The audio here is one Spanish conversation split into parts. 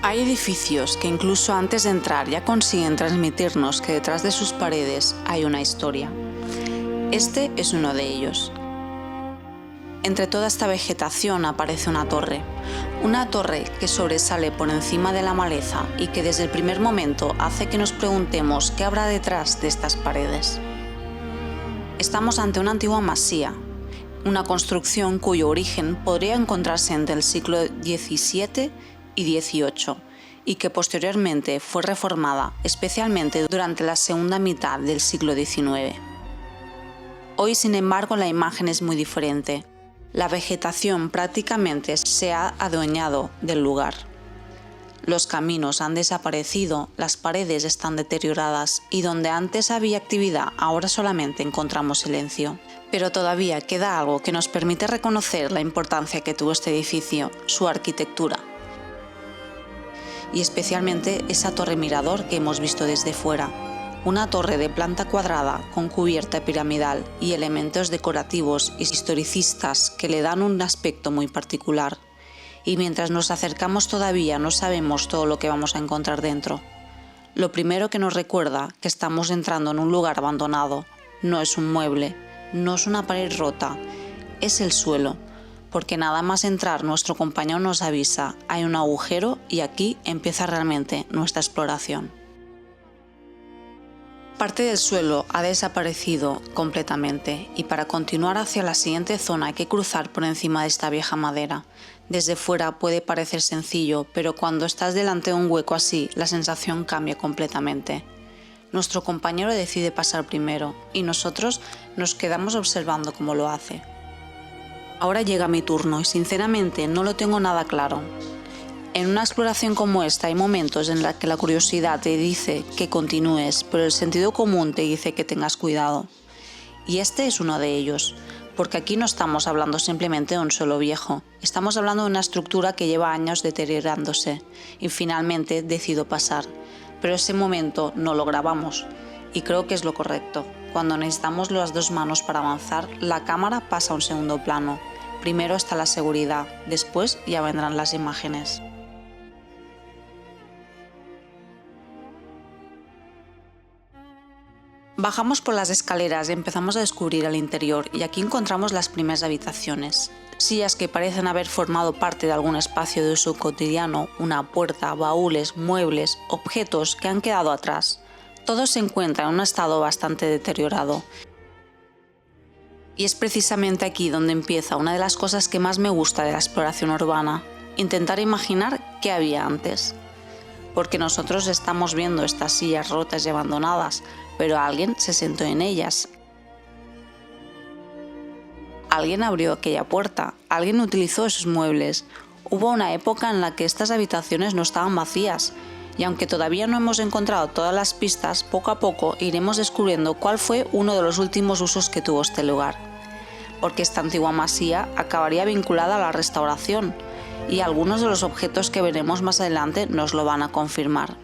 Hay edificios que incluso antes de entrar ya consiguen transmitirnos que detrás de sus paredes hay una historia. Este es uno de ellos. Entre toda esta vegetación aparece una torre que sobresale por encima de la maleza y que desde el primer momento hace que nos preguntemos qué habrá detrás de estas paredes. Estamos ante una antigua masía, una construcción cuyo origen podría encontrarse entre el siglo XVII y XVIII y que posteriormente fue reformada, especialmente durante la segunda mitad del siglo XIX. Hoy, sin embargo, la imagen es muy diferente. La vegetación prácticamente se ha adueñado del lugar. Los caminos han desaparecido, las paredes están deterioradas y donde antes había actividad, ahora solamente encontramos silencio. Pero todavía queda algo que nos permite reconocer la importancia que tuvo este edificio, su arquitectura. Y especialmente esa torre mirador que hemos visto desde fuera. Una torre de planta cuadrada con cubierta piramidal y elementos decorativos y historicistas que le dan un aspecto muy particular. Y mientras nos acercamos todavía no sabemos todo lo que vamos a encontrar dentro. Lo primero que nos recuerda que estamos entrando en un lugar abandonado. No es un mueble, no es una pared rota, es el suelo. Porque nada más entrar nuestro compañero nos avisa, hay un agujero y aquí empieza realmente nuestra exploración. Parte del suelo ha desaparecido completamente y para continuar hacia la siguiente zona hay que cruzar por encima de esta vieja madera. Desde fuera puede parecer sencillo, pero cuando estás delante de un hueco así, la sensación cambia completamente. Nuestro compañero decide pasar primero y nosotros nos quedamos observando cómo lo hace. Ahora llega mi turno y sinceramente no lo tengo nada claro. En una exploración como esta hay momentos en los que la curiosidad te dice que continúes, pero el sentido común te dice que tengas cuidado. Y este es uno de ellos, porque aquí no estamos hablando simplemente de un suelo viejo, estamos hablando de una estructura que lleva años deteriorándose y finalmente decido pasar. Pero ese momento no lo grabamos y creo que es lo correcto. Cuando necesitamos las dos manos para avanzar, la cámara pasa a un segundo plano. Primero está la seguridad, después ya vendrán las imágenes. Bajamos por las escaleras y empezamos a descubrir el interior y aquí encontramos las primeras habitaciones. Sillas que parecen haber formado parte de algún espacio de uso cotidiano, una puerta, baúles, muebles, objetos que han quedado atrás. Todo se encuentra en un estado bastante deteriorado. Y es precisamente aquí donde empieza una de las cosas que más me gusta de la exploración urbana, intentar imaginar qué había antes. Porque nosotros estamos viendo estas sillas rotas y abandonadas, pero alguien se sentó en ellas. Alguien abrió aquella puerta, alguien utilizó esos muebles. Hubo una época en la que estas habitaciones no estaban vacías, y aunque todavía no hemos encontrado todas las pistas, poco a poco iremos descubriendo cuál fue uno de los últimos usos que tuvo este lugar. Porque esta antigua masía acabaría vinculada a la restauración, y algunos de los objetos que veremos más adelante nos lo van a confirmar.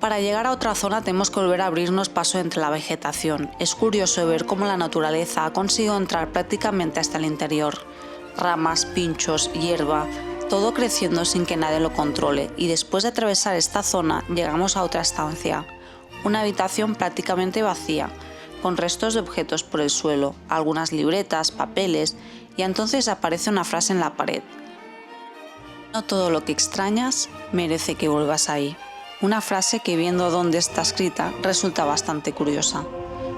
Para llegar a otra zona tenemos que volver a abrirnos paso entre la vegetación. Es curioso ver cómo la naturaleza ha conseguido entrar prácticamente hasta el interior. Ramas, pinchos, hierba, todo creciendo sin que nadie lo controle, y después de atravesar esta zona llegamos a otra estancia, una habitación prácticamente vacía, con restos de objetos por el suelo, algunas libretas, papeles, y entonces aparece una frase en la pared. No todo lo que extrañas merece que vuelvas ahí. Una frase que viendo dónde está escrita resulta bastante curiosa,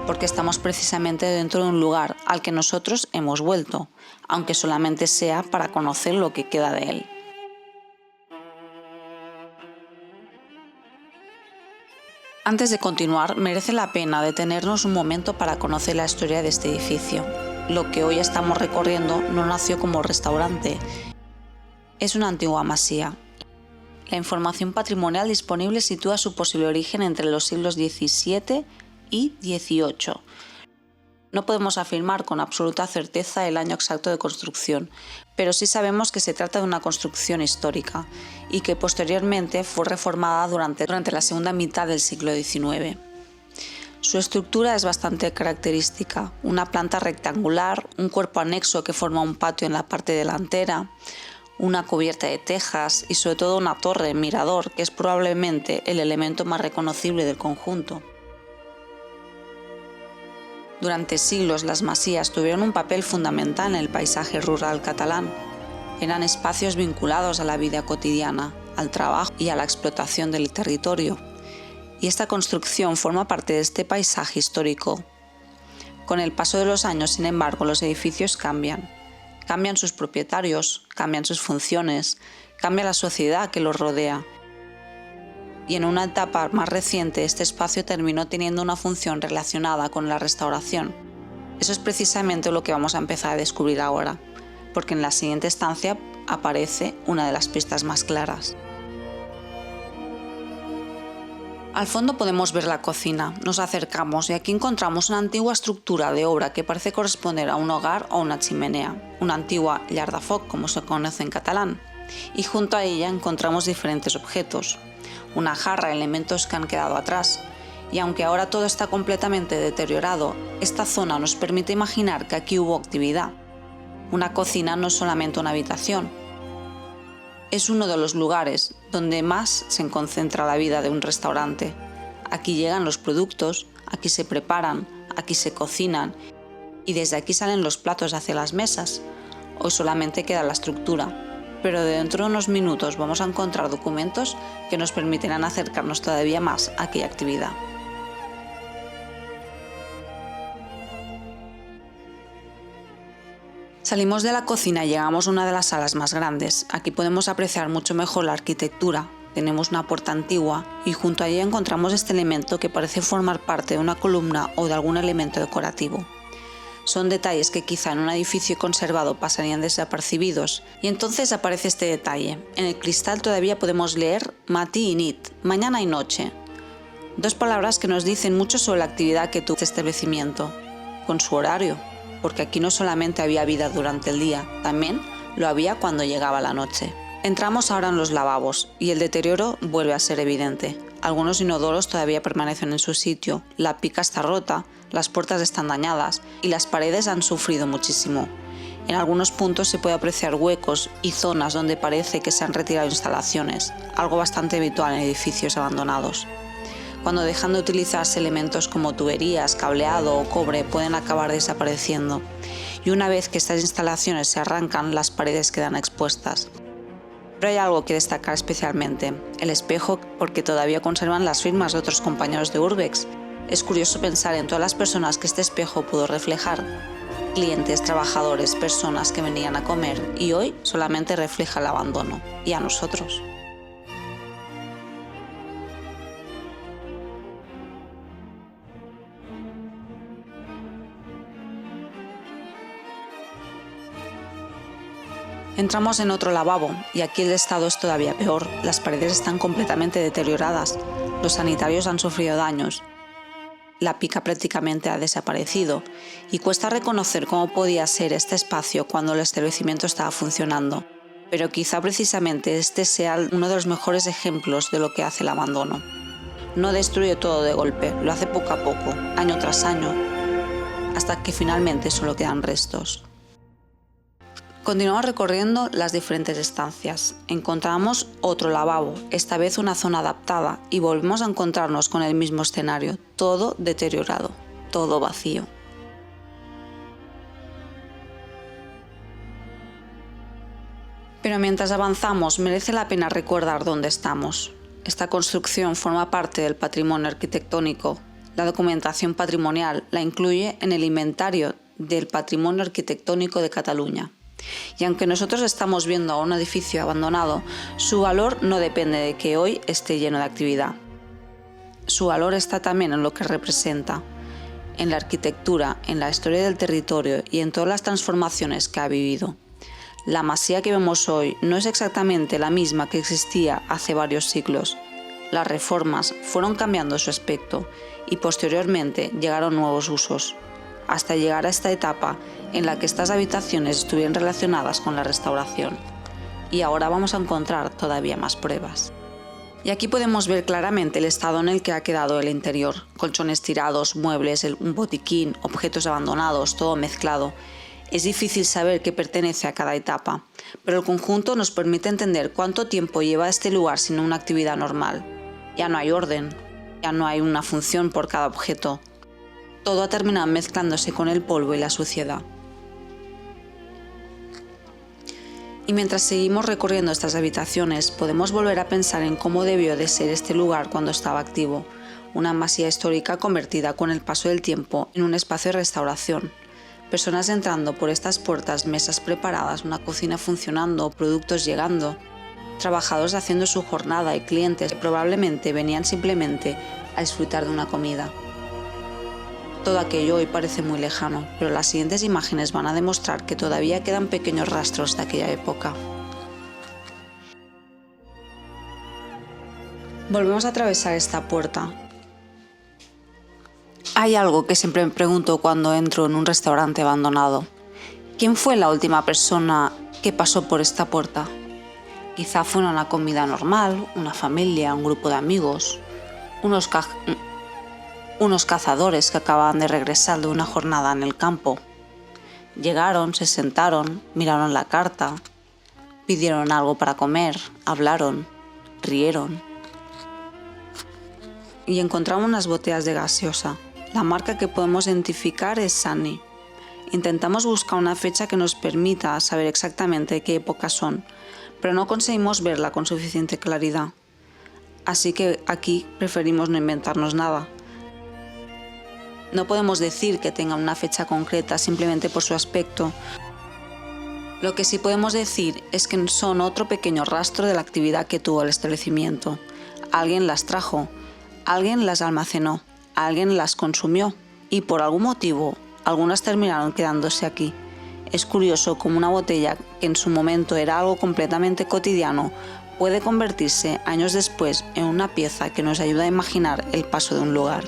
porque estamos precisamente dentro de un lugar al que nosotros hemos vuelto, aunque solamente sea para conocer lo que queda de él. Antes de continuar, merece la pena detenernos un momento para conocer la historia de este edificio. Lo que hoy estamos recorriendo no nació como restaurante, es una antigua masía. La información patrimonial disponible sitúa su posible origen entre los siglos XVII y XVIII. No podemos afirmar con absoluta certeza el año exacto de construcción, pero sí sabemos que se trata de una construcción histórica y que posteriormente fue reformada durante la segunda mitad del siglo XIX. Su estructura es bastante característica, una planta rectangular, un cuerpo anexo que forma un patio en la parte delantera, una cubierta de tejas y sobre todo una torre mirador que es probablemente el elemento más reconocible del conjunto. Durante siglos las masías tuvieron un papel fundamental en el paisaje rural catalán. Eran espacios vinculados a la vida cotidiana, al trabajo y a la explotación del territorio. Y esta construcción forma parte de este paisaje histórico. Con el paso de los años, sin embargo, los edificios cambian. Cambian sus propietarios, cambian sus funciones, cambia la sociedad que los rodea. Y en una etapa más reciente, este espacio terminó teniendo una función relacionada con la restauración. Eso es precisamente lo que vamos a empezar a descubrir ahora, porque en la siguiente estancia aparece una de las pistas más claras. Al fondo podemos ver la cocina, nos acercamos y aquí encontramos una antigua estructura de obra que parece corresponder a un hogar o una chimenea, una antigua llar de foc, como se conoce en catalán, y junto a ella encontramos diferentes objetos, una jarra, elementos que han quedado atrás, y aunque ahora todo está completamente deteriorado, esta zona nos permite imaginar que aquí hubo actividad. Una cocina no es solamente una habitación, es uno de los lugares donde más se concentra la vida de un restaurante. Aquí llegan los productos, aquí se preparan, aquí se cocinan y desde aquí salen los platos hacia las mesas. Hoy solamente queda la estructura, pero dentro de unos minutos vamos a encontrar documentos que nos permitirán acercarnos todavía más a aquella actividad. Salimos de la cocina y llegamos a una de las salas más grandes. Aquí podemos apreciar mucho mejor la arquitectura. Tenemos una puerta antigua y junto a ella encontramos este elemento que parece formar parte de una columna o de algún elemento decorativo. Son detalles que quizá en un edificio conservado pasarían desapercibidos, y entonces aparece este detalle. En el cristal todavía podemos leer matí y nit, mañana y noche. Dos palabras que nos dicen mucho sobre la actividad que tuvo este establecimiento, con su horario. Porque aquí no solamente había vida durante el día, también lo había cuando llegaba la noche. Entramos ahora en los lavabos y el deterioro vuelve a ser evidente. Algunos inodoros todavía permanecen en su sitio, la pica está rota, las puertas están dañadas y las paredes han sufrido muchísimo. En algunos puntos se puede apreciar huecos y zonas donde parece que se han retirado instalaciones, algo bastante habitual en edificios abandonados. Cuando dejan de utilizarse elementos como tuberías, cableado o cobre pueden acabar desapareciendo, y una vez que estas instalaciones se arrancan, las paredes quedan expuestas. Pero hay algo que destacar especialmente, el espejo, porque todavía conservan las firmas de otros compañeros de Urbex. Es curioso pensar en todas las personas que este espejo pudo reflejar, clientes, trabajadores, personas que venían a comer, y hoy solamente refleja el abandono, y a nosotros. Entramos en otro lavabo y aquí el estado es todavía peor. Las paredes están completamente deterioradas, los sanitarios han sufrido daños, la pica prácticamente ha desaparecido y cuesta reconocer cómo podía ser este espacio cuando el establecimiento estaba funcionando. Pero quizá precisamente este sea uno de los mejores ejemplos de lo que hace el abandono. No destruye todo de golpe, lo hace poco a poco, año tras año, hasta que finalmente solo quedan restos. Continuamos recorriendo las diferentes estancias. Encontramos otro lavabo, esta vez una zona adaptada, y volvemos a encontrarnos con el mismo escenario, todo deteriorado, todo vacío. Pero mientras avanzamos, merece la pena recordar dónde estamos. Esta construcción forma parte del patrimonio arquitectónico. La documentación patrimonial la incluye en el inventario del patrimonio arquitectónico de Cataluña. Y aunque nosotros estamos viendo a un edificio abandonado, su valor no depende de que hoy esté lleno de actividad. Su valor está también en lo que representa, en la arquitectura, en la historia del territorio y en todas las transformaciones que ha vivido. La masía que vemos hoy no es exactamente la misma que existía hace varios siglos. Las reformas fueron cambiando su aspecto y posteriormente llegaron nuevos usos, hasta llegar a esta etapa en la que estas habitaciones estuvieron relacionadas con la restauración. Y ahora vamos a encontrar todavía más pruebas. Y aquí podemos ver claramente el estado en el que ha quedado el interior. Colchones tirados, muebles, un botiquín, objetos abandonados, todo mezclado. Es difícil saber qué pertenece a cada etapa, pero el conjunto nos permite entender cuánto tiempo lleva este lugar sin una actividad normal. Ya no hay orden, ya no hay una función por cada objeto. Todo ha terminado mezclándose con el polvo y la suciedad. Y mientras seguimos recorriendo estas habitaciones, podemos volver a pensar en cómo debió de ser este lugar cuando estaba activo, una masía histórica convertida con el paso del tiempo en un espacio de restauración. Personas entrando por estas puertas, mesas preparadas, una cocina funcionando, productos llegando, trabajadores haciendo su jornada y clientes que probablemente venían simplemente a disfrutar de una comida. Todo aquello hoy parece muy lejano, pero las siguientes imágenes van a demostrar que todavía quedan pequeños rastros de aquella época. Volvemos a atravesar esta puerta. Hay algo que siempre me pregunto cuando entro en un restaurante abandonado. ¿Quién fue la última persona que pasó por esta puerta? Quizá fue una comida normal, una familia, un grupo de amigos, unos cazadores que acababan de regresar de una jornada en el campo. Llegaron, se sentaron, miraron la carta, pidieron algo para comer, hablaron, rieron. Y encontramos unas botellas de gaseosa. La marca que podemos identificar es Sunny. Intentamos buscar una fecha que nos permita saber exactamente qué épocas son, pero no conseguimos verla con suficiente claridad. Así que aquí preferimos no inventarnos nada. No podemos decir que tengan una fecha concreta simplemente por su aspecto. Lo que sí podemos decir es que son otro pequeño rastro de la actividad que tuvo el establecimiento. Alguien las trajo, alguien las almacenó, alguien las consumió y por algún motivo algunas terminaron quedándose aquí. Es curioso cómo una botella que en su momento era algo completamente cotidiano puede convertirse años después en una pieza que nos ayuda a imaginar el paso de un lugar.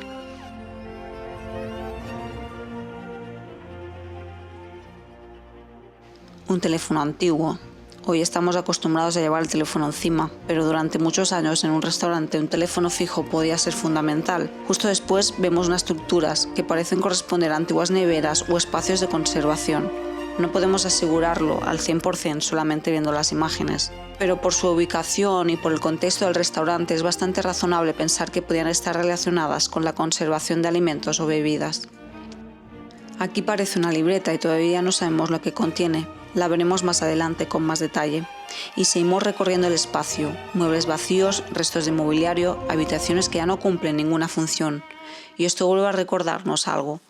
Un teléfono antiguo. Hoy estamos acostumbrados a llevar el teléfono encima, pero durante muchos años en un restaurante un teléfono fijo podía ser fundamental. Justo después vemos unas estructuras que parecen corresponder a antiguas neveras o espacios de conservación. No podemos asegurarlo al 100% solamente viendo las imágenes, pero por su ubicación y por el contexto del restaurante es bastante razonable pensar que podían estar relacionadas con la conservación de alimentos o bebidas. Aquí parece una libreta y todavía no sabemos lo que contiene. La veremos más adelante con más detalle. Y seguimos recorriendo el espacio, muebles vacíos, restos de mobiliario, habitaciones que ya no cumplen ninguna función. Y esto vuelve a recordarnos algo.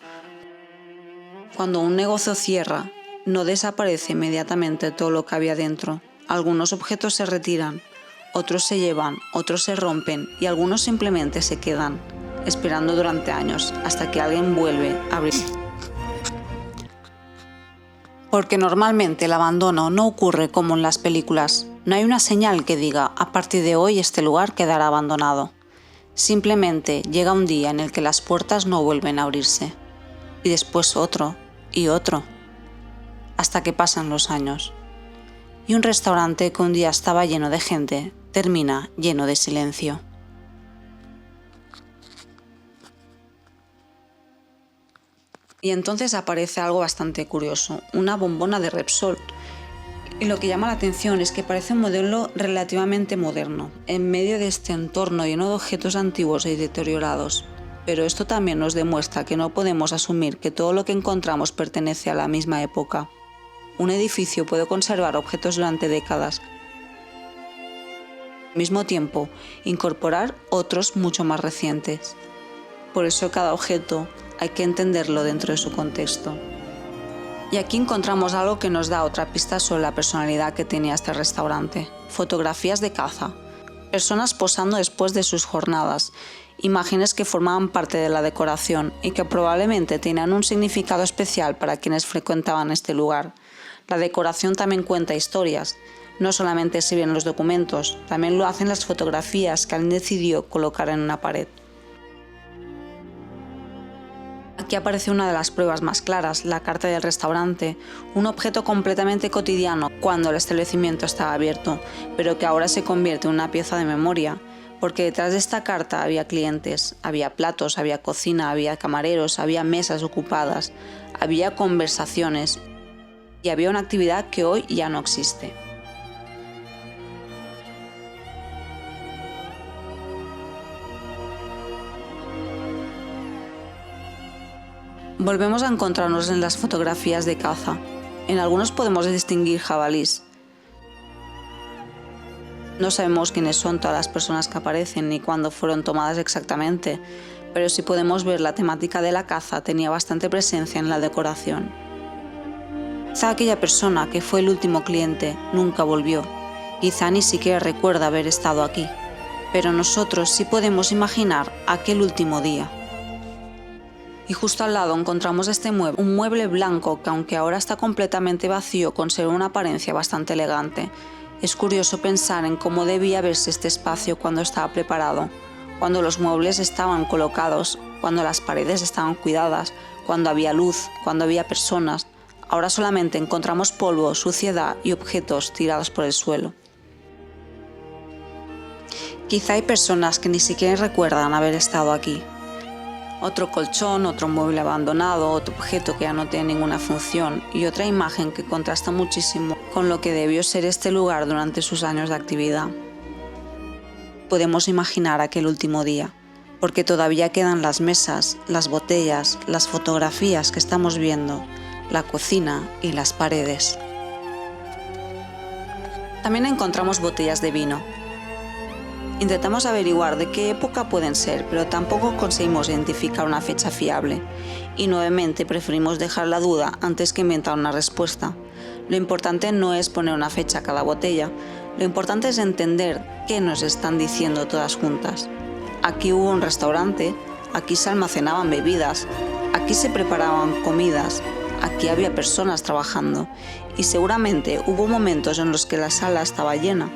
Cuando un negocio cierra, no desaparece inmediatamente todo lo que había dentro. Algunos objetos se retiran, otros se llevan, otros se rompen y algunos simplemente se quedan, esperando durante años hasta que alguien vuelve a abrir. Porque normalmente el abandono no ocurre como en las películas. No hay una señal que diga, a partir de hoy este lugar quedará abandonado. Simplemente llega un día en el que las puertas no vuelven a abrirse. Y después otro, y otro. Hasta que pasan los años. Y un restaurante que un día estaba lleno de gente, termina lleno de silencio. Y entonces aparece algo bastante curioso, una bombona de Repsol. Y lo que llama la atención es que parece un modelo relativamente moderno, en medio de este entorno lleno de objetos antiguos y deteriorados. Pero esto también nos demuestra que no podemos asumir que todo lo que encontramos pertenece a la misma época. Un edificio puede conservar objetos durante décadas. Al mismo tiempo, incorporar otros mucho más recientes. Por eso cada objeto hay que entenderlo dentro de su contexto. Y aquí encontramos algo que nos da otra pista sobre la personalidad que tenía este restaurante. Fotografías de caza, personas posando después de sus jornadas, imágenes que formaban parte de la decoración y que probablemente tenían un significado especial para quienes frecuentaban este lugar. La decoración también cuenta historias. No solamente se ven los documentos, también lo hacen las fotografías que alguien decidió colocar en una pared. Aquí aparece una de las pruebas más claras, la carta del restaurante, un objeto completamente cotidiano cuando el establecimiento estaba abierto, pero que ahora se convierte en una pieza de memoria. porque detrás de esta carta había clientes, había platos, había cocina, había camareros, había mesas ocupadas, había conversaciones y había una actividad que hoy ya no existe. Volvemos a encontrarnos en las fotografías de caza. En algunos podemos distinguir jabalís. No sabemos quiénes son todas las personas que aparecen ni cuándo fueron tomadas exactamente, pero sí podemos ver la temática de la caza tenía bastante presencia en la decoración. Quizá aquella persona que fue el último cliente nunca volvió, quizá ni siquiera recuerda haber estado aquí, pero nosotros sí podemos imaginar aquel último día. Y justo al lado encontramos un mueble blanco que, aunque ahora está completamente vacío, conserva una apariencia bastante elegante. Es curioso pensar en cómo debía verse este espacio cuando estaba preparado, cuando los muebles estaban colocados, cuando las paredes estaban cuidadas, cuando había luz, cuando había personas. Ahora solamente encontramos polvo, suciedad y objetos tirados por el suelo. Quizá hay personas que ni siquiera recuerdan haber estado aquí. Otro colchón, otro mueble abandonado, otro objeto que ya no tiene ninguna función y otra imagen que contrasta muchísimo con lo que debió ser este lugar durante sus años de actividad. Podemos imaginar aquel último día, porque todavía quedan las mesas, las botellas, las fotografías que estamos viendo, la cocina y las paredes. También encontramos botellas de vino. Intentamos averiguar de qué época pueden ser, pero tampoco conseguimos identificar una fecha fiable. Y nuevamente preferimos dejar la duda antes que inventar una respuesta. Lo importante no es poner una fecha a cada botella, lo importante es entender qué nos están diciendo todas juntas. Aquí hubo un restaurante, aquí se almacenaban bebidas, aquí se preparaban comidas, aquí había personas trabajando y seguramente hubo momentos en los que la sala estaba llena.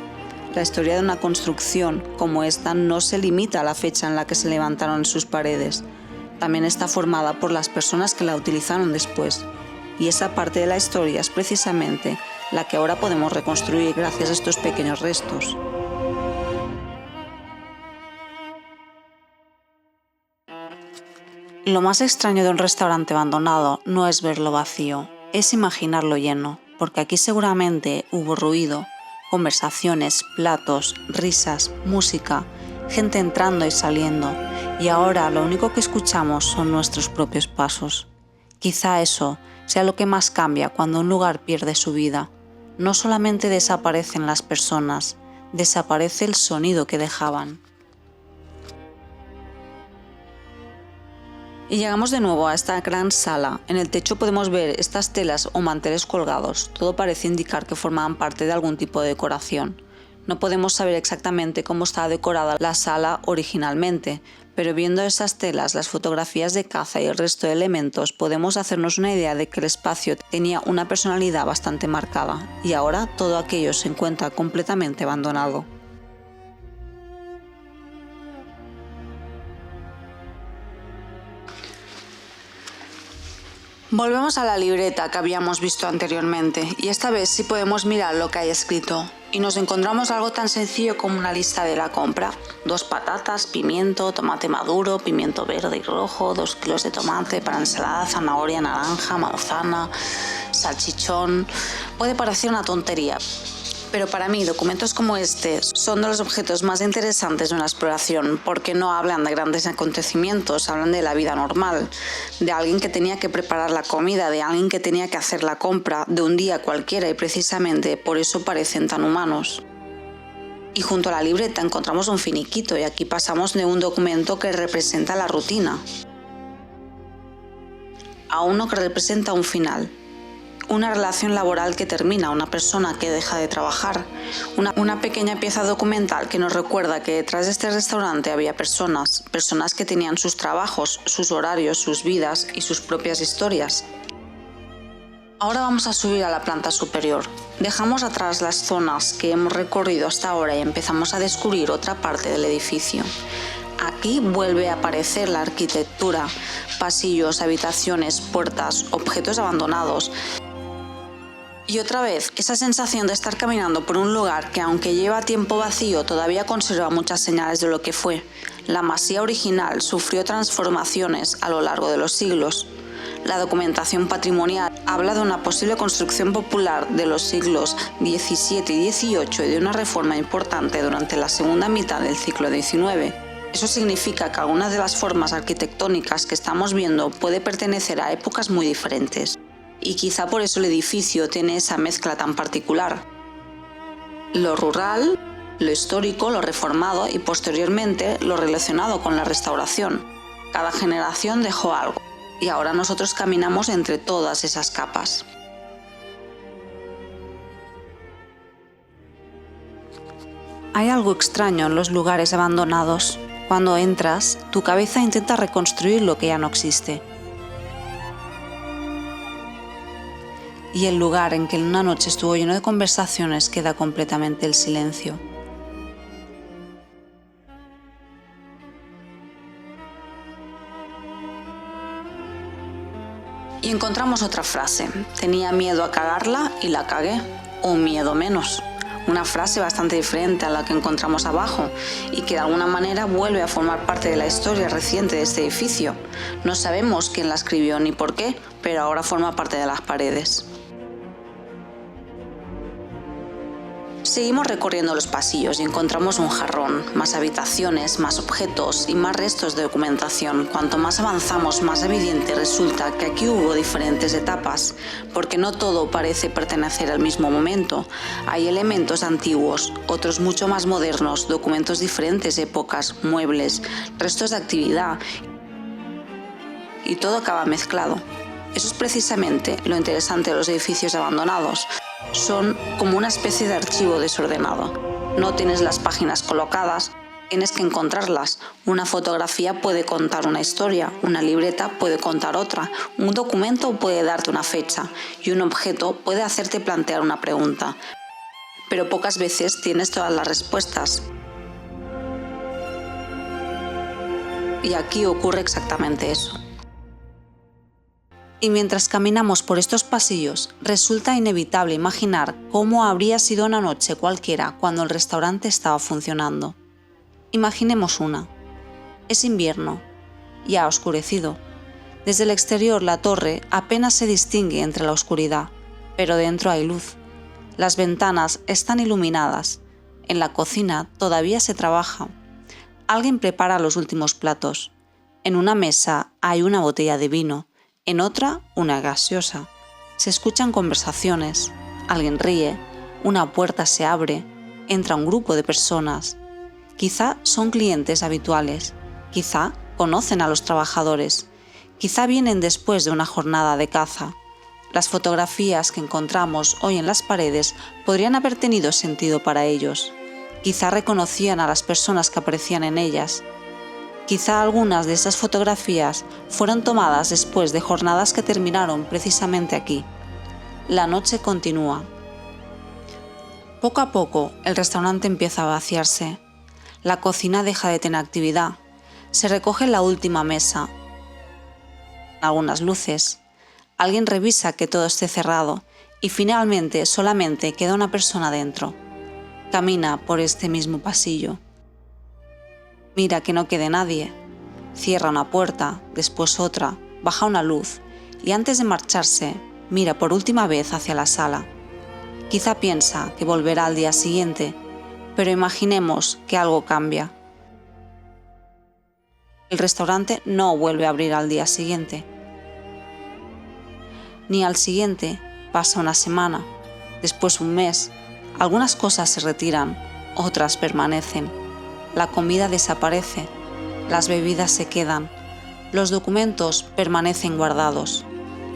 La historia de una construcción como esta no se limita a la fecha en la que se levantaron sus paredes. También está formada por las personas que la utilizaron después. Y esa parte de la historia es precisamente la que ahora podemos reconstruir gracias a estos pequeños restos. Lo más extraño de un restaurante abandonado no es verlo vacío, es imaginarlo lleno, porque aquí seguramente hubo ruido, conversaciones, platos, risas, música, gente entrando y saliendo, y ahora lo único que escuchamos son nuestros propios pasos. Quizá eso sea lo que más cambia cuando un lugar pierde su vida. No solamente desaparecen las personas, desaparece el sonido que dejaban. Y llegamos de nuevo a esta gran sala. En el techo podemos ver estas telas o manteles colgados. Todo parece indicar que formaban parte de algún tipo de decoración. No podemos saber exactamente cómo estaba decorada la sala originalmente, pero viendo esas telas, las fotografías de caza y el resto de elementos, podemos hacernos una idea de que el espacio tenía una personalidad bastante marcada, y ahora todo aquello se encuentra completamente abandonado. Volvemos a la libreta que habíamos visto anteriormente y esta vez sí podemos mirar lo que hay escrito. Y nos encontramos algo tan sencillo como una lista de la compra. 2 patatas, pimiento, tomate maduro, pimiento verde y rojo, 2 kilos de tomate para ensalada, zanahoria, naranja, manzana, salchichón. Puede parecer una tontería, pero para mí documentos como este son de los objetos más interesantes de una exploración porque no hablan de grandes acontecimientos, hablan de la vida normal, de alguien que tenía que preparar la comida, de alguien que tenía que hacer la compra, de un día cualquiera y precisamente por eso parecen tan humanos. Y junto a la libreta encontramos un finiquito y aquí pasamos de un documento que representa la rutina a uno que representa un final. Una relación laboral que termina, una persona que deja de trabajar, una pequeña pieza documental que nos recuerda que detrás de este restaurante había personas que tenían sus trabajos, sus horarios, sus vidas y sus propias historias. Ahora vamos a subir a la planta superior. Dejamos atrás las zonas que hemos recorrido hasta ahora y empezamos a descubrir otra parte del edificio. Aquí vuelve a aparecer la arquitectura, pasillos, habitaciones, puertas, objetos abandonados. Y otra vez, esa sensación de estar caminando por un lugar que, aunque lleva tiempo vacío, todavía conserva muchas señales de lo que fue. La masía original sufrió transformaciones a lo largo de los siglos. La documentación patrimonial habla de una posible construcción popular de los siglos XVII y XVIII y de una reforma importante durante la segunda mitad del siglo XIX. Eso significa que algunas de las formas arquitectónicas que estamos viendo puede pertenecer a épocas muy diferentes. Y quizá por eso el edificio tiene esa mezcla tan particular. Lo rural, lo histórico, lo reformado y posteriormente lo relacionado con la restauración. Cada generación dejó algo y ahora nosotros caminamos entre todas esas capas. Hay algo extraño en los lugares abandonados. Cuando entras, tu cabeza intenta reconstruir lo que ya no existe. Y el lugar en que en una noche estuvo lleno de conversaciones queda completamente el silencio. Y encontramos otra frase: tenía miedo a cagarla y la cagué, un miedo menos. Una frase bastante diferente a la que encontramos abajo y que de alguna manera vuelve a formar parte de la historia reciente de este edificio. No sabemos quién la escribió ni por qué, pero ahora forma parte de las paredes. Seguimos recorriendo los pasillos y encontramos un jarrón, más habitaciones, más objetos y más restos de documentación. Cuanto más avanzamos, más evidente resulta que aquí hubo diferentes etapas, porque no todo parece pertenecer al mismo momento. Hay elementos antiguos, otros mucho más modernos, documentos de diferentes épocas, muebles, restos de actividad, y todo acaba mezclado. Eso es precisamente lo interesante de los edificios abandonados. Son como una especie de archivo desordenado. No tienes las páginas colocadas, tienes que encontrarlas. Una fotografía puede contar una historia, una libreta puede contar otra, un documento puede darte una fecha y un objeto puede hacerte plantear una pregunta. Pero pocas veces tienes todas las respuestas. Y aquí ocurre exactamente eso. Y mientras caminamos por estos pasillos, resulta inevitable imaginar cómo habría sido una noche cualquiera cuando el restaurante estaba funcionando. Imaginemos una. Es invierno, ya ha oscurecido. Desde el exterior la torre apenas se distingue entre la oscuridad, pero dentro hay luz. Las ventanas están iluminadas. En la cocina todavía se trabaja. Alguien prepara los últimos platos. En una mesa hay una botella de vino. En otra, una gaseosa. Se escuchan conversaciones, alguien ríe, una puerta se abre, entra un grupo de personas. Quizá son clientes habituales, quizá conocen a los trabajadores, quizá vienen después de una jornada de caza. Las fotografías que encontramos hoy en las paredes podrían haber tenido sentido para ellos. Quizá reconocían a las personas que aparecían en ellas. Quizá algunas de esas fotografías fueron tomadas después de jornadas que terminaron precisamente aquí. La noche continúa. Poco a poco, el restaurante empieza a vaciarse. La cocina deja de tener actividad. Se recoge la última mesa. Algunas luces. Alguien revisa que todo esté cerrado y finalmente solamente queda una persona dentro. Camina por este mismo pasillo. Mira que no quede nadie. Cierra una puerta, después otra, baja una luz y antes de marcharse, mira por última vez hacia la sala. Quizá piensa que volverá al día siguiente, pero imaginemos que algo cambia. El restaurante no vuelve a abrir al día siguiente. Ni al siguiente, pasa una semana, después un mes. Algunas cosas se retiran, otras permanecen. La comida desaparece, las bebidas se quedan, los documentos permanecen guardados,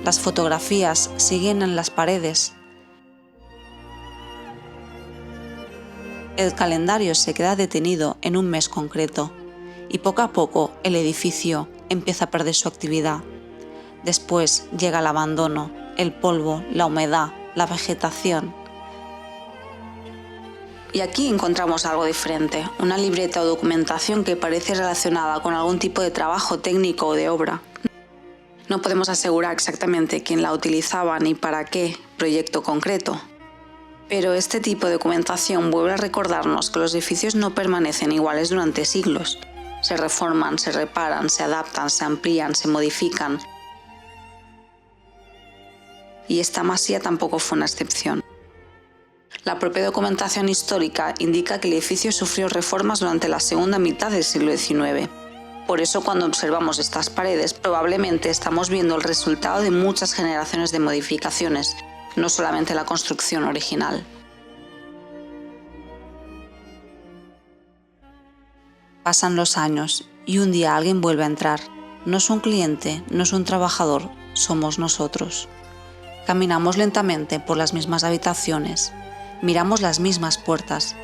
las fotografías siguen en las paredes. El calendario se queda detenido en un mes concreto y poco a poco el edificio empieza a perder su actividad. Después llega el abandono, el polvo, la humedad, la vegetación. Y aquí encontramos algo diferente, una libreta o documentación que parece relacionada con algún tipo de trabajo técnico o de obra. No podemos asegurar exactamente quién la utilizaba ni para qué, proyecto concreto. Pero este tipo de documentación vuelve a recordarnos que los edificios no permanecen iguales durante siglos. Se reforman, se reparan, se adaptan, se amplían, se modifican. Y esta masía tampoco fue una excepción. La propia documentación histórica indica que el edificio sufrió reformas durante la segunda mitad del siglo XIX. Por eso, cuando observamos estas paredes, probablemente estamos viendo el resultado de muchas generaciones de modificaciones, no solamente la construcción original. Pasan los años y un día alguien vuelve a entrar. No es un cliente, no es un trabajador, somos nosotros. Caminamos lentamente por las mismas habitaciones, miramos las mismas puertas,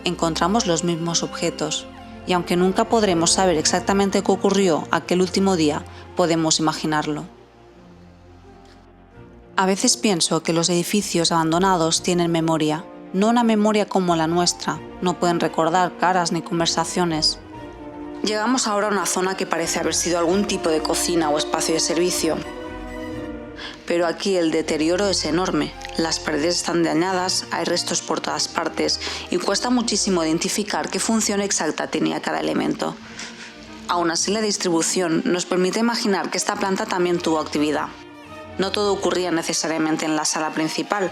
encontramos los mismos objetos, y aunque nunca podremos saber exactamente qué ocurrió aquel último día, podemos imaginarlo. A veces pienso que los edificios abandonados tienen memoria, no una memoria como la nuestra, no pueden recordar caras ni conversaciones. Llegamos ahora a una zona que parece haber sido algún tipo de cocina o espacio de servicio. Pero aquí el deterioro es enorme, las paredes están dañadas, hay restos por todas partes y cuesta muchísimo identificar qué función exacta tenía cada elemento. Aún así, la distribución nos permite imaginar que esta planta también tuvo actividad. No todo ocurría necesariamente en la sala principal.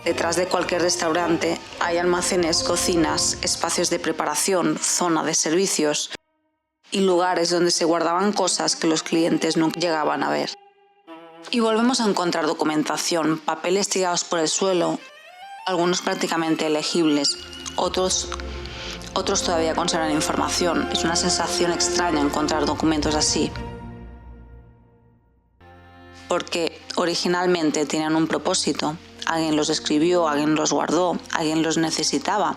Detrás de cualquier restaurante hay almacenes, cocinas, espacios de preparación, zona de servicios y lugares donde se guardaban cosas que los clientes nunca llegaban a ver. Y volvemos a encontrar documentación, papeles tirados por el suelo, algunos prácticamente legibles, otros todavía conservan información. Es una sensación extraña encontrar documentos así, porque originalmente tenían un propósito. Alguien los escribió, alguien los guardó, alguien los necesitaba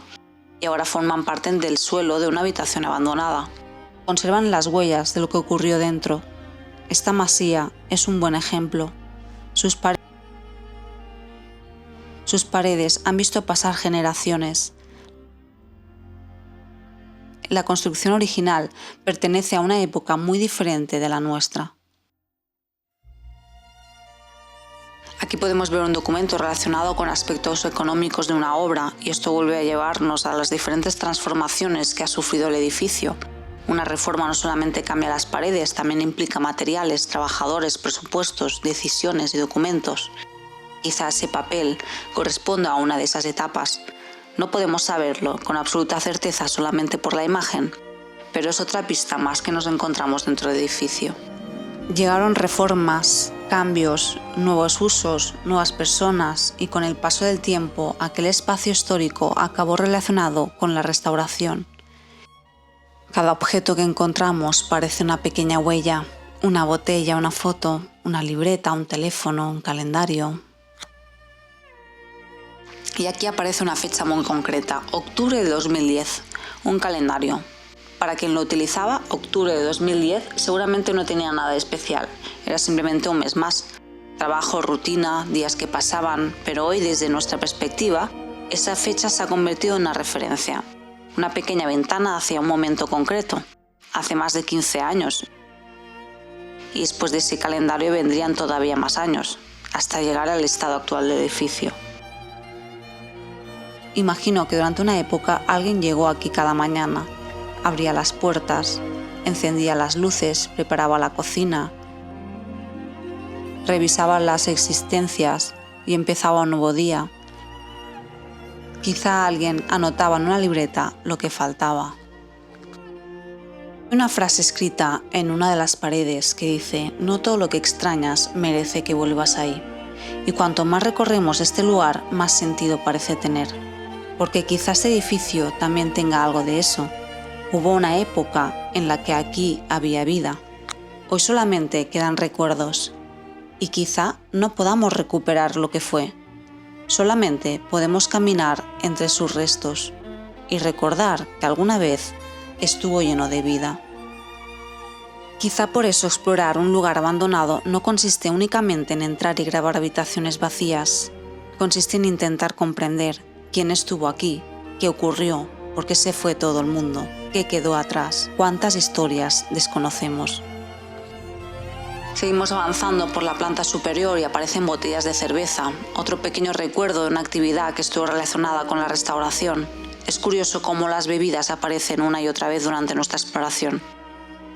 y ahora forman parte del suelo de una habitación abandonada. Conservan las huellas de lo que ocurrió dentro. Esta masía es un buen ejemplo. Sus paredes han visto pasar generaciones. La construcción original pertenece a una época muy diferente de la nuestra. Aquí podemos ver un documento relacionado con aspectos económicos de una obra, y esto vuelve a llevarnos a las diferentes transformaciones que ha sufrido el edificio. Una reforma no solamente cambia las paredes, también implica materiales, trabajadores, presupuestos, decisiones y documentos. Quizá ese papel corresponda a una de esas etapas. No podemos saberlo con absoluta certeza solamente por la imagen, pero es otra pista más que nos encontramos dentro del edificio. Llegaron reformas, cambios, nuevos usos, nuevas personas, y con el paso del tiempo aquel espacio histórico acabó relacionado con la restauración. Cada objeto que encontramos parece una pequeña huella, una botella, una foto, una libreta, un teléfono, un calendario. Y aquí aparece una fecha muy concreta, octubre de 2010, un calendario. Para quien lo utilizaba, octubre de 2010 seguramente no tenía nada de especial, era simplemente un mes más. Trabajo, rutina, días que pasaban, pero hoy desde nuestra perspectiva, esa fecha se ha convertido en una referencia. Una pequeña ventana hacia un momento concreto, hace más de 15 años. Y después de ese calendario vendrían todavía más años, hasta llegar al estado actual del edificio. Imagino que durante una época alguien llegó aquí cada mañana, abría las puertas, encendía las luces, preparaba la cocina, revisaba las existencias y empezaba un nuevo día. Quizá alguien anotaba en una libreta lo que faltaba. Hay una frase escrita en una de las paredes que dice: no todo lo que extrañas merece que vuelvas ahí. Y cuanto más recorremos este lugar, más sentido parece tener. Porque quizá este edificio también tenga algo de eso. Hubo una época en la que aquí había vida. Hoy solamente quedan recuerdos. Y quizá no podamos recuperar lo que fue. Solamente podemos caminar entre sus restos y recordar que alguna vez estuvo lleno de vida. Quizá por eso explorar un lugar abandonado no consiste únicamente en entrar y grabar habitaciones vacías. Consiste en intentar comprender quién estuvo aquí, qué ocurrió, por qué se fue todo el mundo, qué quedó atrás, cuántas historias desconocemos. Seguimos avanzando por la planta superior y aparecen botellas de cerveza, otro pequeño recuerdo de una actividad que estuvo relacionada con la restauración. Es curioso cómo las bebidas aparecen una y otra vez durante nuestra exploración.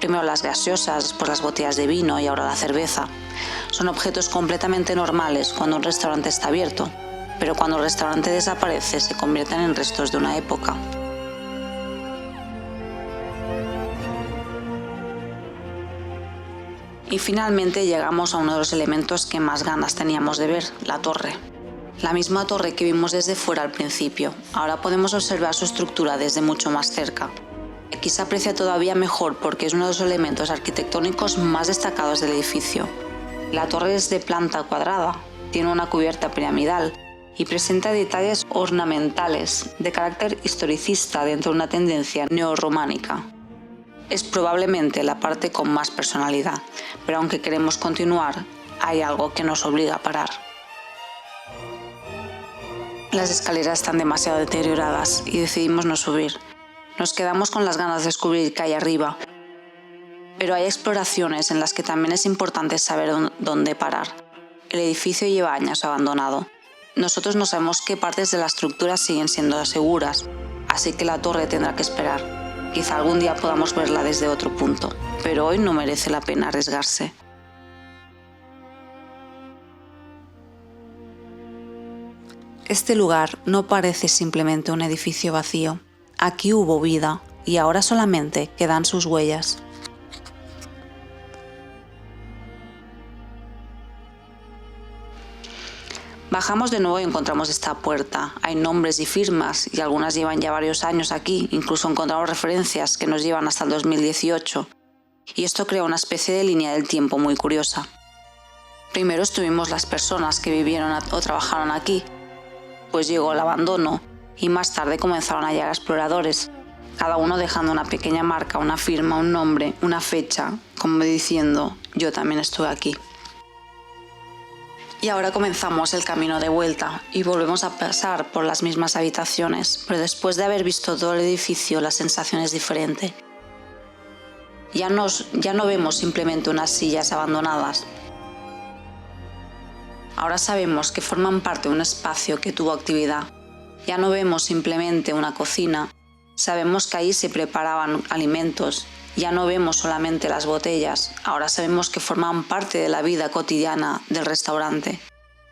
Primero las gaseosas, después las botellas de vino y ahora la cerveza. Son objetos completamente normales cuando un restaurante está abierto, pero cuando el restaurante desaparece se convierten en restos de una época. Y finalmente llegamos a uno de los elementos que más ganas teníamos de ver, la torre. La misma torre que vimos desde fuera al principio, ahora podemos observar su estructura desde mucho más cerca. Aquí se aprecia todavía mejor porque es uno de los elementos arquitectónicos más destacados del edificio. La torre es de planta cuadrada, tiene una cubierta piramidal y presenta detalles ornamentales de carácter historicista dentro de una tendencia neorrománica. Es probablemente la parte con más personalidad, pero aunque queremos continuar, hay algo que nos obliga a parar. Las escaleras están demasiado deterioradas y decidimos no subir. Nos quedamos con las ganas de descubrir qué hay arriba, pero hay exploraciones en las que también es importante saber dónde parar. El edificio lleva años abandonado. Nosotros no sabemos qué partes de la estructura siguen siendo seguras, así que la torre tendrá que esperar. Quizá algún día podamos verla desde otro punto, pero hoy no merece la pena arriesgarse. Este lugar no parece simplemente un edificio vacío. Aquí hubo vida y ahora solamente quedan sus huellas. Bajamos de nuevo y encontramos esta puerta. Hay nombres y firmas y algunas llevan ya varios años aquí. Incluso encontramos referencias que nos llevan hasta el 2018. Y esto crea una especie de línea del tiempo muy curiosa. Primero estuvimos las personas que vivieron o trabajaron aquí. Pues llegó el abandono y más tarde comenzaron a llegar exploradores, cada uno dejando una pequeña marca, una firma, un nombre, una fecha, como diciendo, yo también estuve aquí. Y ahora comenzamos el camino de vuelta y volvemos a pasar por las mismas habitaciones, pero después de haber visto todo el edificio la sensación es diferente. Ya no vemos simplemente unas sillas abandonadas. Ahora sabemos que forman parte de un espacio que tuvo actividad. Ya no vemos simplemente una cocina, sabemos que ahí se preparaban alimentos. Ya no vemos solamente las botellas, ahora sabemos que forman parte de la vida cotidiana del restaurante.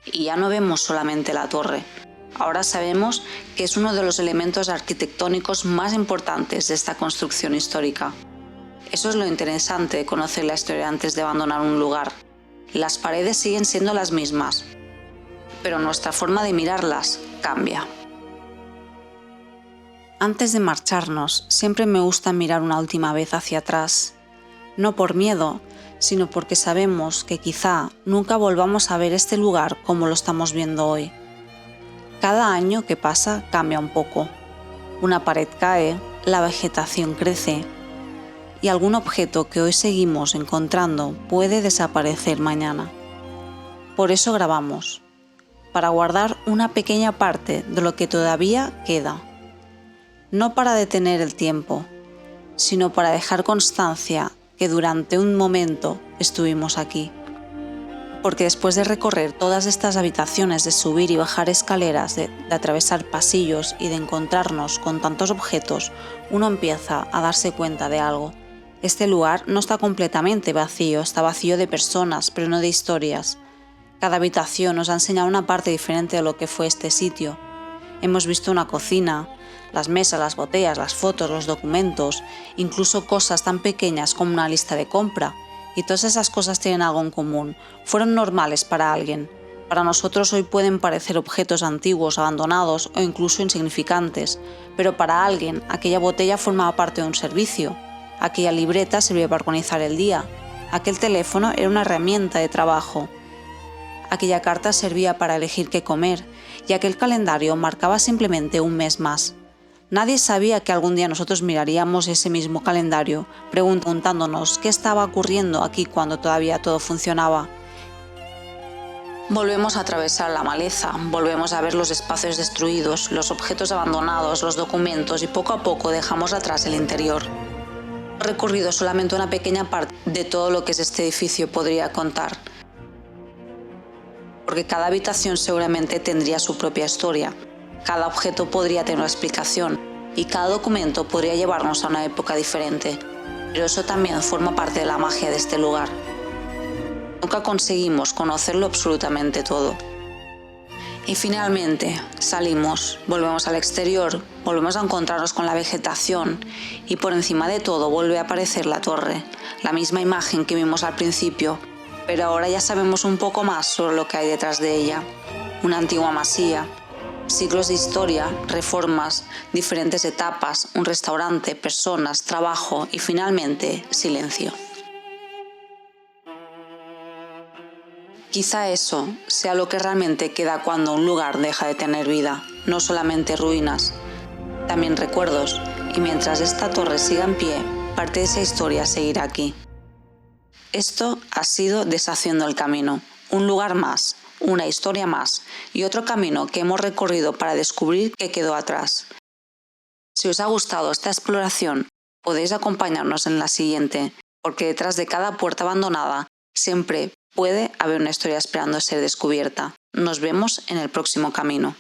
Y ya no vemos solamente la torre, ahora sabemos que es uno de los elementos arquitectónicos más importantes de esta construcción histórica. Eso es lo interesante de conocer la historia antes de abandonar un lugar. Las paredes siguen siendo las mismas, pero nuestra forma de mirarlas cambia. Antes de marcharnos, siempre me gusta mirar una última vez hacia atrás, no por miedo, sino porque sabemos que quizá nunca volvamos a ver este lugar como lo estamos viendo hoy. Cada año que pasa cambia un poco. Una pared cae, la vegetación crece y algún objeto que hoy seguimos encontrando puede desaparecer mañana. Por eso grabamos, para guardar una pequeña parte de lo que todavía queda. No para detener el tiempo, sino para dejar constancia que durante un momento estuvimos aquí. Porque después de recorrer todas estas habitaciones, de subir y bajar escaleras, de atravesar pasillos y de encontrarnos con tantos objetos, uno empieza a darse cuenta de algo. Este lugar no está completamente vacío, está vacío de personas, pero no de historias. Cada habitación nos ha enseñado una parte diferente de lo que fue este sitio. Hemos visto una cocina, las mesas, las botellas, las fotos, los documentos, incluso cosas tan pequeñas como una lista de compra. Y todas esas cosas tienen algo en común. Fueron normales para alguien. Para nosotros hoy pueden parecer objetos antiguos, abandonados o incluso insignificantes, pero para alguien aquella botella formaba parte de un servicio. Aquella libreta servía para organizar el día. Aquel teléfono era una herramienta de trabajo. Aquella carta servía para elegir qué comer y aquel calendario marcaba simplemente un mes más. Nadie sabía que algún día nosotros miraríamos ese mismo calendario, preguntándonos qué estaba ocurriendo aquí cuando todavía todo funcionaba. Volvemos a atravesar la maleza, volvemos a ver los espacios destruidos, los objetos abandonados, los documentos y poco a poco dejamos atrás el interior. recorrido solamente una pequeña parte de todo lo que este edificio podría contar, porque cada habitación seguramente tendría su propia historia, cada objeto podría tener una explicación y cada documento podría llevarnos a una época diferente, pero eso también forma parte de la magia de este lugar. Nunca conseguimos conocerlo absolutamente todo. Y finalmente salimos, volvemos al exterior, volvemos a encontrarnos con la vegetación y por encima de todo vuelve a aparecer la torre, la misma imagen que vimos al principio, pero ahora ya sabemos un poco más sobre lo que hay detrás de ella. Una antigua masía, siglos de historia, reformas, diferentes etapas, un restaurante, personas, trabajo y finalmente silencio. Quizá eso sea lo que realmente queda cuando un lugar deja de tener vida, no solamente ruinas, también recuerdos, y mientras esta torre siga en pie, parte de esa historia seguirá aquí. Esto ha sido Deshaciendo el Camino, un lugar más, una historia más y otro camino que hemos recorrido para descubrir qué quedó atrás. Si os ha gustado esta exploración, podéis acompañarnos en la siguiente, porque detrás de cada puerta abandonada siempre puede haber una historia esperando ser descubierta. Nos vemos en el próximo camino.